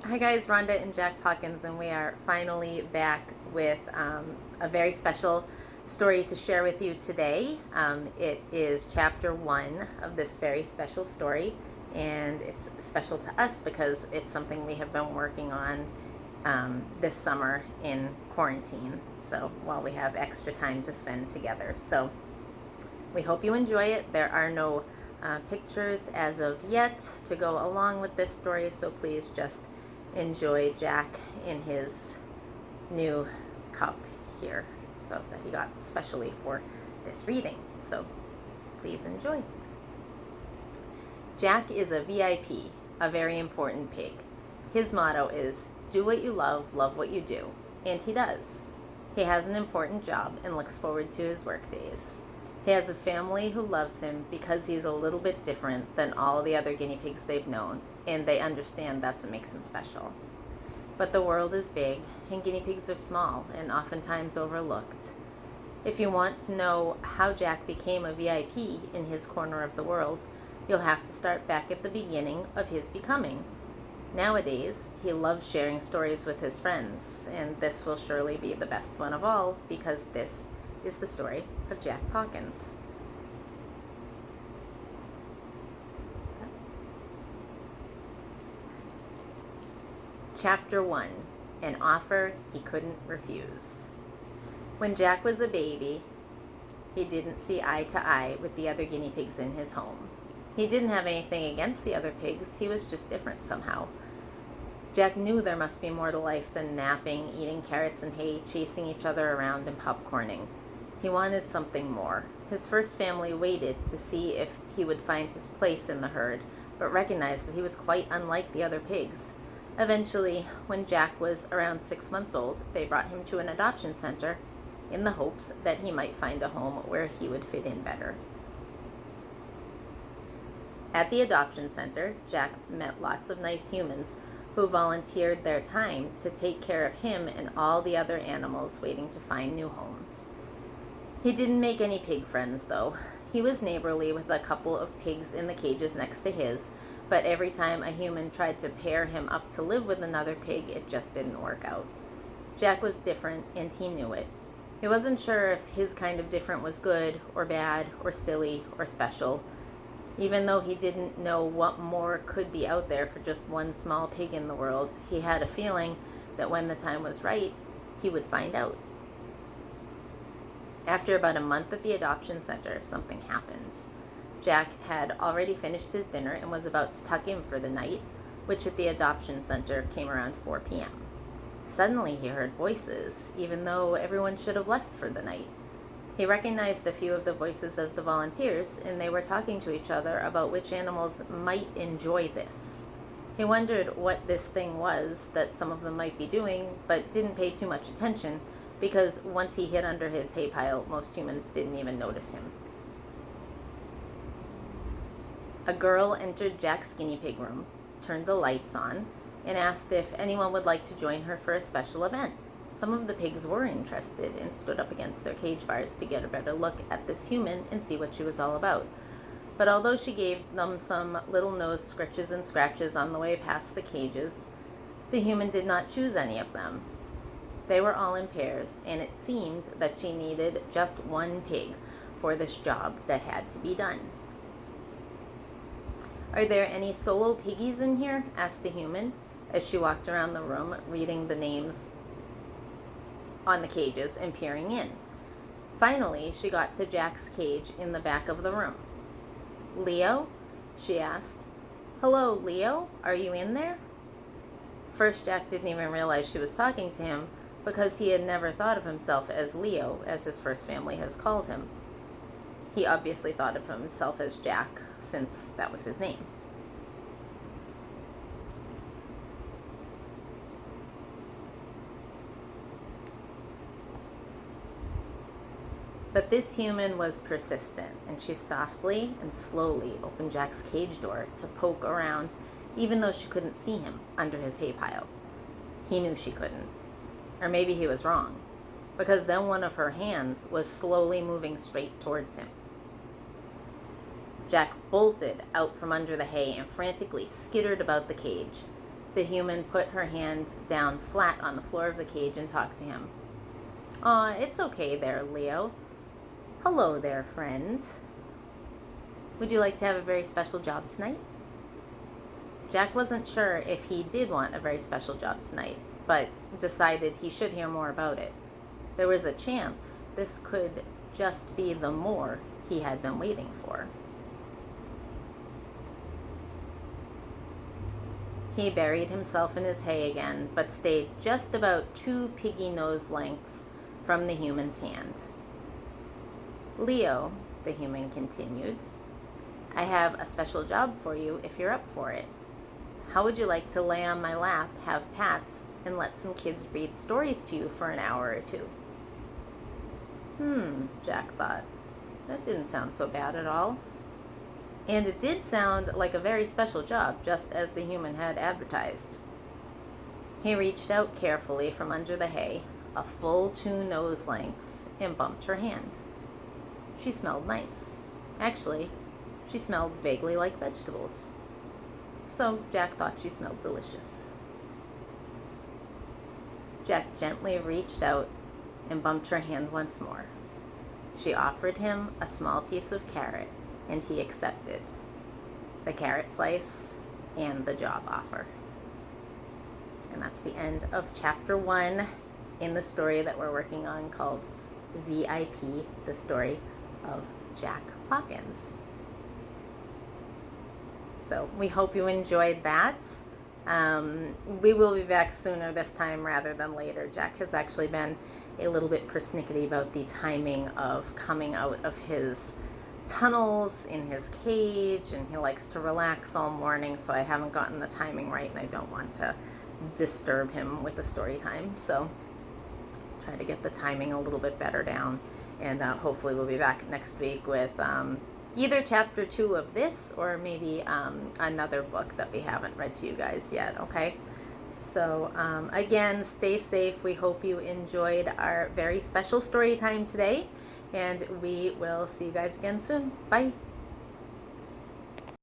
Hi guys, Rhonda and Jack Pawkins, and we are finally back with a very special story to share with you today. It is chapter 1 of this very special story, and it's special to us because it's something we have been working on this summer in quarantine, so while we have extra time to spend together. So we hope you enjoy it. There are no pictures as of yet to go along with this story, so please just enjoy Jack in his new cup here, so that he got specially for this reading. So please enjoy. Jack is a VIP, a very important pig. His motto is, do what you love what you do. And he does. He has an important job and looks forward to his work days. He has a family who loves him because he's a little bit different than all the other guinea pigs they've known, and they understand that's what makes him special. But the world is big, and guinea pigs are small and oftentimes overlooked. If you want to know how Jack became a VIP in his corner of the world, you'll have to start back at the beginning of his becoming. Nowadays, he loves sharing stories with his friends, and this will surely be the best one of all because this is the story of Jack Pawkins. Chapter 1, An Offer He Couldn't Refuse. When Jack was a baby, he didn't see eye to eye with the other guinea pigs in his home. He didn't have anything against the other pigs, he was just different somehow. Jack knew there must be more to life than napping, eating carrots and hay, chasing each other around, and popcorning. He wanted something more. His first family waited to see if he would find his place in the herd, but recognized that he was quite unlike the other pigs. Eventually, when Jack was around 6 months old, they brought him to an adoption center in the hopes that he might find a home where he would fit in better. At the adoption center, Jack met lots of nice humans who volunteered their time to take care of him and all the other animals waiting to find new homes. He didn't make any pig friends, though. He was neighborly with a couple of pigs in the cages next to his, but every time a human tried to pair him up to live with another pig, it just didn't work out. Jack was different, and he knew it. He wasn't sure if his kind of different was good or bad or silly or special. Even though he didn't know what more could be out there for just one small pig in the world, he had a feeling that when the time was right, he would find out. After about a month at the adoption center, something happened. Jack had already finished his dinner and was about to tuck in for the night, which at the adoption center came around 4 p.m. Suddenly he heard voices, even though everyone should have left for the night. He recognized a few of the voices as the volunteers, and they were talking to each other about which animals might enjoy this. He wondered what this thing was that some of them might be doing, but didn't pay too much attention because once he hid under his hay pile, most humans didn't even notice him. A girl entered Jack's guinea pig room, turned the lights on, and asked if anyone would like to join her for a special event. Some of the pigs were interested and stood up against their cage bars to get a better look at this human and see what she was all about. But although she gave them some little nose scritches and scratches on the way past the cages, the human did not choose any of them. They were all in pairs, and it seemed that she needed just one pig for this job that had to be done. "Are there any solo piggies in here?" asked the human as she walked around the room reading the names on the cages and peering in. Finally, she got to Jack's cage in the back of the room. "Leo?" she asked. "Hello, Leo, are you in there?" First, Jack didn't even realize she was talking to him because he had never thought of himself as Leo, as his first family has called him. He obviously thought of himself as Jack, since that was his name. But this human was persistent, and she softly and slowly opened Jack's cage door to poke around, even though she couldn't see him under his hay pile. He knew she couldn't. Or maybe he was wrong, because then one of her hands was slowly moving straight towards him. Jack bolted out from under the hay and frantically skittered about the cage. The human put her hand down flat on the floor of the cage and talked to him. "Aw, it's okay there, Leo. Hello there, friend. Would you like to have a very special job tonight?" Jack wasn't sure if he did want a very special job tonight, but decided he should hear more about it. There was a chance this could just be the more he had been waiting for. He buried himself in his hay again, but stayed just about 2 piggy nose lengths from the human's hand. "Leo," the human continued, "I have a special job for you if you're up for it. How would you like to lay on my lap, have pats, and let some kids read stories to you for an hour or two?" Jack thought. That didn't sound so bad at all. And it did sound like a very special job, just as the human had advertised. He reached out carefully from under the hay, a full 2 nose lengths, and bumped her hand. She smelled nice. Actually, she smelled vaguely like vegetables. So Jack thought she smelled delicious. Jack gently reached out and bumped her hand once more. She offered him a small piece of carrot, and he accepted the carrot slice and the job offer. And that's the end of chapter 1 in the story that we're working on called VIP, the story of Jack Pawkins. So we hope you enjoyed that. We will be back sooner this time rather than later. Jack has actually been a little bit persnickety about the timing of coming out of his tunnels in his cage, and he likes to relax all morning, so I haven't gotten the timing right, and I don't want to disturb him with the story time. So try to get the timing a little bit better down, and hopefully we'll be back next week with either chapter 2 of this or maybe another book that we haven't read to you guys yet. Okay, so again, stay safe. We hope you enjoyed our very special story time today, and we will see you guys again soon. Bye.